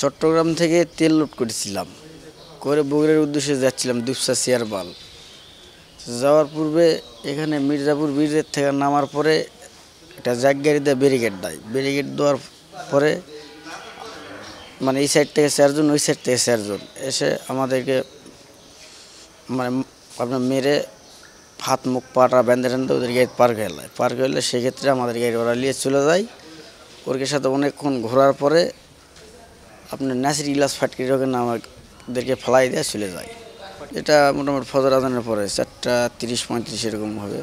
চট্টগ্রাম থেকে তেল লোড করেছিলাম, করে বগুড়ার উদ্দেশ্যে যাচ্ছিলাম দুপসা শেয়ারবাল। যাওয়ার পূর্বে এখানে মির্জাপুর ব্রিজের থেকে নামার পরে একটা জ্যাক গাড়িতে ব্যারিকেড দেয়। ব্যারিকেড দেওয়ার পরে মানে এই সাইড থেকে 4 জন, ওই সাইড থেকে 4 জন এসে আমাদেরকে মানে আপনার মেরে হাত মুখ পাটা বেঁধে টেঁধে ওদের গাড়ি পার করলে সেক্ষেত্রে আমাদের গাড়ি ওরা নিয়ে চলে যায়। ওর সাথে অনেকক্ষণ ঘোরার পরে আপনার নাসির ইলাস ফাটকির ওখানে আমাদেরকে ফেলাই দিয়ে চলে যায়। এটা মোটামুটি ফজর আজানের পরে 4:30-35 এরকম হবে।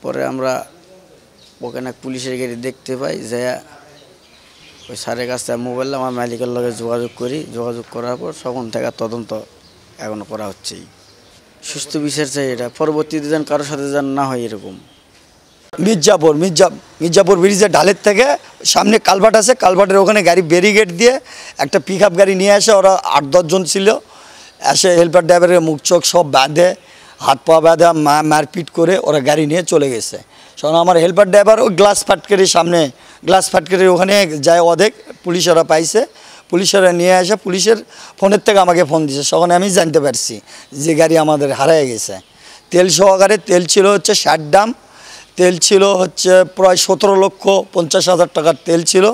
পরে আমরা ওখানে পুলিশের গাড়ি দেখতে পাই, যে ওই স্যারের কাছ থেকে মোবাইল আমার মালিকের লগে যোগাযোগ করার পর তখন থেকে তদন্ত এখনও করা হচ্ছেই। সুস্থ বিচার চাই, এটা পরবর্তীতে যেন কারোর সাথে যেন না হয় এরকম। মির্জাপুর ব্রিজের ঢালের থেকে সামনে কালভার্ট আছে, কালভার্টের ওখানে গাড়ি ব্যারিকেড দিয়ে একটা পিক আপ গাড়ি নিয়ে আসে। ওরা 8-10 জন ছিল, এসে হেল্পার ড্রাইভারের মুখ চোখ সব বাঁধে, হাত পা বাঁধে, মারপিট করে ওরা গাড়ি নিয়ে চলে গেছে। কারণ আমার হেল্পার ড্রাইভার ওই গ্লাস ফাটকারির ওখানে যায় অধেক, পুলিশেরা পাইছে, পুলিশেরা নিয়ে আসে, পুলিশের ফোনের থেকে আমাকে ফোন দিয়েছে। তখন আমি জানতে পারছি যে গাড়ি আমাদের হারিয়ে গেছে। তেল সহকারে তেল ছিল হচ্ছে 60 ড্রাম, তেল ছিল হচ্ছে প্রায় 17,50,000 টাকার তেল ছিল।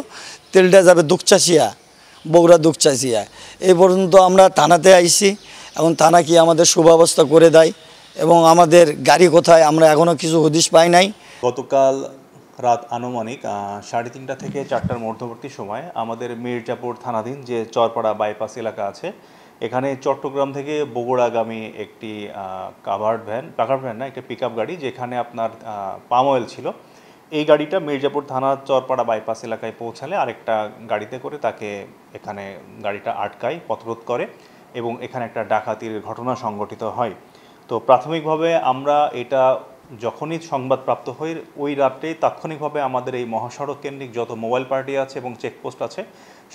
তেলটা যাবে দুপচাচিয়া, বগুড়া দুপচাচিয়া। এই পর্যন্ত আমরা থানাতে আইছি, এখন থানা কি আমাদের সুব্যবস্থা করে দেয় এবং আমাদের গাড়ি কোথায় আমরা এখনও কিছু হদিশ পাই নাই। গতকাল রাত আনুমানিক 3:30 থেকে 4টার মধ্যবর্তী সময় আমাদের মির্জাপুর থানাধীন যে চরপাড়া বাইপাস এলাকা আছে, এখানে চট্টগ্রাম থেকে বগুড়াগামী একটি কাভার্ড ভ্যান না, একটা পিক আপ গাড়ি, যেখানে আপনার পাম অয়েল ছিল। এই গাড়িটা মির্জাপুর থানার চরপাড়া বাইপাস এলাকায় পৌঁছালে আরেকটা গাড়িতে করে তাকে এখানে গাড়িটা আটকায়, পথরোধ করে এবং এখানে একটা ডাকাতির ঘটনা সংঘটিত হয়। তো প্রাথমিকভাবে আমরা এটা যখনই সংবাদ প্রাপ্ত হয় ওই রাতেই তাৎক্ষণিকভাবে আমাদের এই মহাসড়ক কেন্দ্রিক যত মোবাইল পার্টি আছে এবং চেকপোস্ট আছে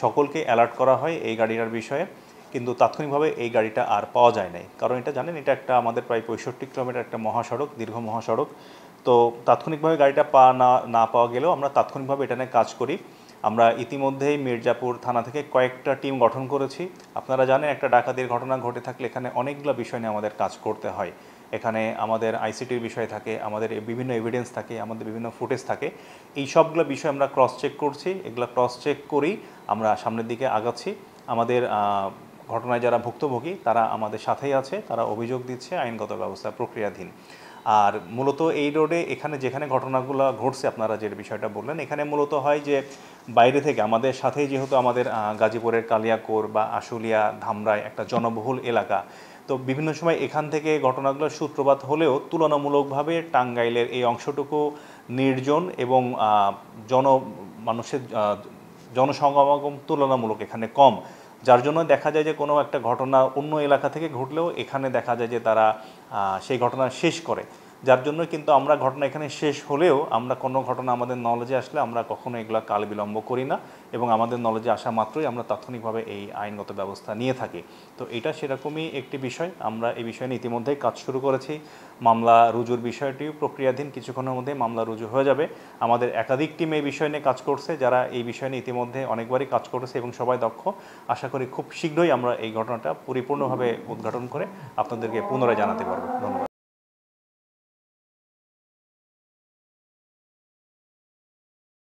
সকলকে অ্যালার্ট করা হয় এই গাড়িটার বিষয়ে। কিন্তু তাৎক্ষণিকভাবে এই গাড়িটা আর পাওয়া যায় নাই, কারণ এটা জানেন এটা একটা আমাদের প্রায় 65 কিলোমিটার একটা মহাসড়ক, দীর্ঘ মহাসড়ক। তো তাৎক্ষণিকভাবে গাড়িটা না পাওয়া গেলেও আমরা তাৎক্ষণিকভাবে এটা নিয়ে কাজ করি। আমরা ইতিমধ্যেই মির্জাপুর থানা থেকে কয়েকটা টিম গঠন করেছি। আপনারা জানেন একটা ডাকাতির ঘটনা ঘটে থাকলে এখানে অনেকগুলো বিষয় নিয়ে আমাদের কাজ করতে হয়। এখানে আমাদের আইসিটির বিষয় থাকে, আমাদের বিভিন্ন এভিডেন্স থাকে, আমাদের বিভিন্ন ফুটেজ থাকে। এই সবগুলো বিষয় আমরা ক্রস চেক করছি, এগুলো ক্রস চেক করেই আমরা সামনের দিকে আগাচ্ছি। আমাদের ঘটনায় যারা ভুক্তভোগী তারা আমাদের সাথেই আছে, তারা অভিযোগ দিচ্ছে, আইনগত ব্যবস্থা প্রক্রিয়াধীন। আর মূলত এই রোডে এখানে যেখানে ঘটনাগুলো ঘটছে, আপনারা যে বিষয়টা বললেন, এখানে মূলত হয় যে বাইরে থেকে আমাদের সাথেই যেহেতু আমাদের গাজীপুরের কালিয়াকোর বা আশুলিয়া ধামরাই একটা জনবহুল এলাকা, তো বিভিন্ন সময় এখান থেকে ঘটনাগুলোর সূত্রপাত হলেও তুলনামূলকভাবে টাঙ্গাইলের এই অংশটুকু নির্জন এবং মানুষের জনসমাগম তুলনামূলক এখানে কম, যার জন্য দেখা যায় যে কোনো একটা ঘটনা অন্য এলাকা থেকে ঘটলেও এখানে দেখা যায় যে তারা সেই ঘটনা শেষ করে। যার জন্য কিন্তু আমরা ঘটনা এখানে শেষ হলেও আমরা কোনো ঘটনা আমাদের নলেজে আসলে আমরা কখনো এগুলো কাল বিলম্ব করি না এবং আমাদের নলেজে আসা মাত্রই আমরা তাৎক্ষণিকভাবে এই আইনগত ব্যবস্থা নিয়ে থাকি। তো এটা সেরকমই একটি বিষয়। আমরা এই বিষয় নিয়ে ইতিমধ্যেই কাজ শুরু করেছি। মামলা রুজুর বিষয়টিও প্রক্রিয়াধীন, কিছুক্ষণের মধ্যে মামলা রুজু হয়ে যাবে। আমাদের একাধিক টিম এই বিষয় নিয়ে কাজ করছে, যারা এই বিষয় নিয়ে ইতিমধ্যে অনেকবারই কাজ করেছে এবং সবাই দক্ষ। আশা করি খুব শীঘ্রই আমরা এই ঘটনাটা পরিপূর্ণভাবে উদ্ঘাটন করে আপনাদেরকে পুনরায় জানাতে পারব। ধন্যবাদ।